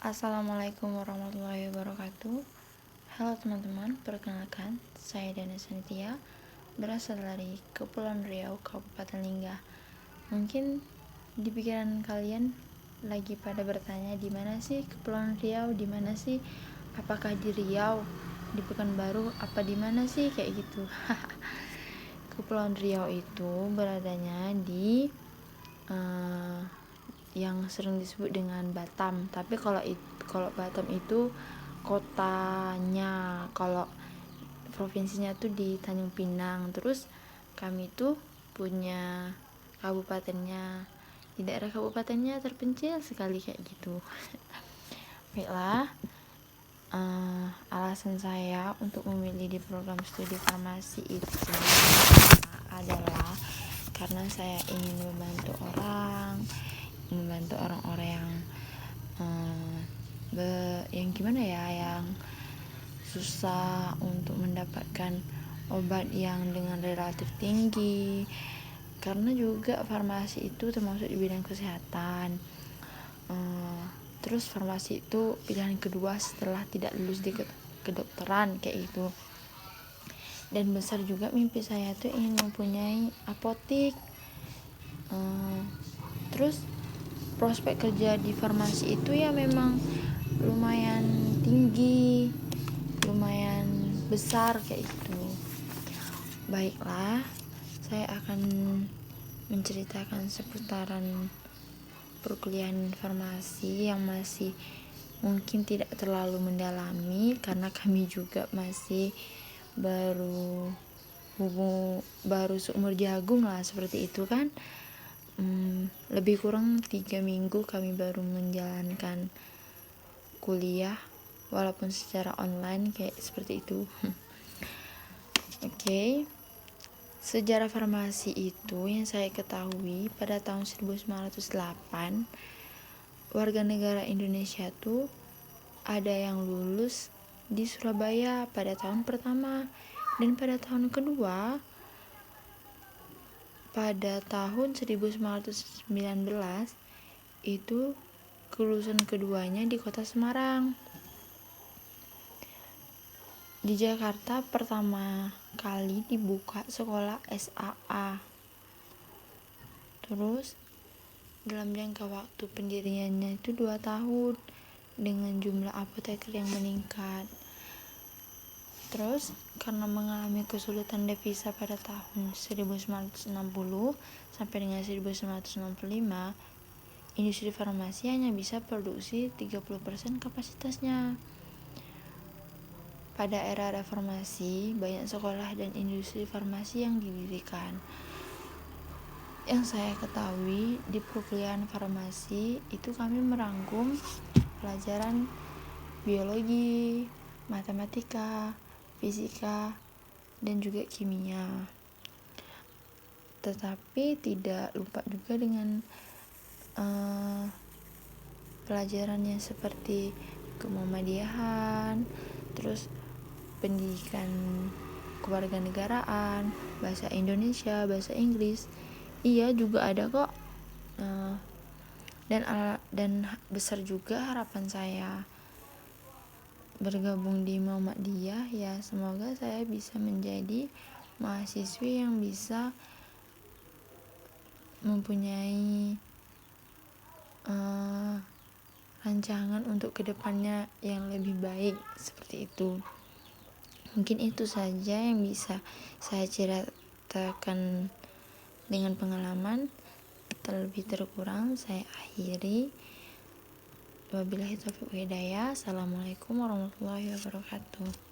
Assalamualaikum warahmatullahi wabarakatuh. Halo teman-teman, perkenalkan saya Dana Sanitia, berasal dari Kepulauan Riau, Kabupaten Lingga. Mungkin di pikiran kalian lagi pada bertanya, di mana sih Kepulauan Riau, di mana sih? Apakah di Riau, di Pekanbaru, apa di mana sih kayak gitu? Kepulauan Riau itu beradanya di yang sering disebut dengan Batam. Tapi kalau Batam itu kotanya, kalau provinsinya tuh di Tanjung Pinang. Terus kami tuh punya kabupatennya, di daerah kabupatennya terpencil sekali kayak gitu. Baiklah, alasan saya untuk memilih di program studi farmasi itu adalah karena saya ingin membantu orang-orang yang gimana ya, yang susah untuk mendapatkan obat yang dengan relatif tinggi, karena juga farmasi itu termasuk di bidang kesehatan. Terus farmasi itu pilihan kedua setelah tidak lulus di kedokteran kayak gitu. Dan besar juga mimpi saya tuh ingin mempunyai apotik. Terus prospek kerja di farmasi itu ya memang lumayan tinggi, lumayan besar kayak gitu. Baiklah, saya akan menceritakan seputaran perkuliahan farmasi yang masih mungkin tidak terlalu mendalami, karena kami juga masih baru seumur jagung lah, seperti itu kan. Lebih kurang 3 minggu kami baru menjalankan kuliah, walaupun secara online kayak seperti itu. Oke. Sejarah farmasi itu yang saya ketahui, pada tahun 1908 warga negara Indonesia tuh ada yang lulus di Surabaya pada tahun pertama, dan pada tahun kedua, pada tahun 1919 itu kelulusan keduanya di kota Semarang. Di Jakarta pertama kali dibuka sekolah SAA. Terus dalam jangka waktu pendiriannya itu 2 tahun dengan jumlah apoteker yang meningkat. Terus karena mengalami kesulitan devisa pada tahun 1960 sampai dengan 1965, industri farmasi hanya bisa produksi 30% kapasitasnya. Pada era reformasi, banyak sekolah dan industri farmasi yang didirikan. Yang saya ketahui, di perkuliahan farmasi itu kami merangkum pelajaran biologi, matematika, fisika, dan juga kimia. Tetapi tidak lupa juga dengan pelajarannya seperti kemuhammadiyaan, terus pendidikan kewarganegaraan, bahasa Indonesia, bahasa Inggris. Iya juga ada kok. Dan besar juga harapan saya bergabung di Muhammadiyah, ya semoga saya bisa menjadi mahasiswi yang bisa mempunyai rancangan untuk kedepannya yang lebih baik, seperti itu. Mungkin itu saja yang bisa saya ceritakan dengan pengalaman. Terlebih terkurang saya akhiri. Wabillahi taufiq wal hidayah. Assalamualaikum warahmatullahi wabarakatuh.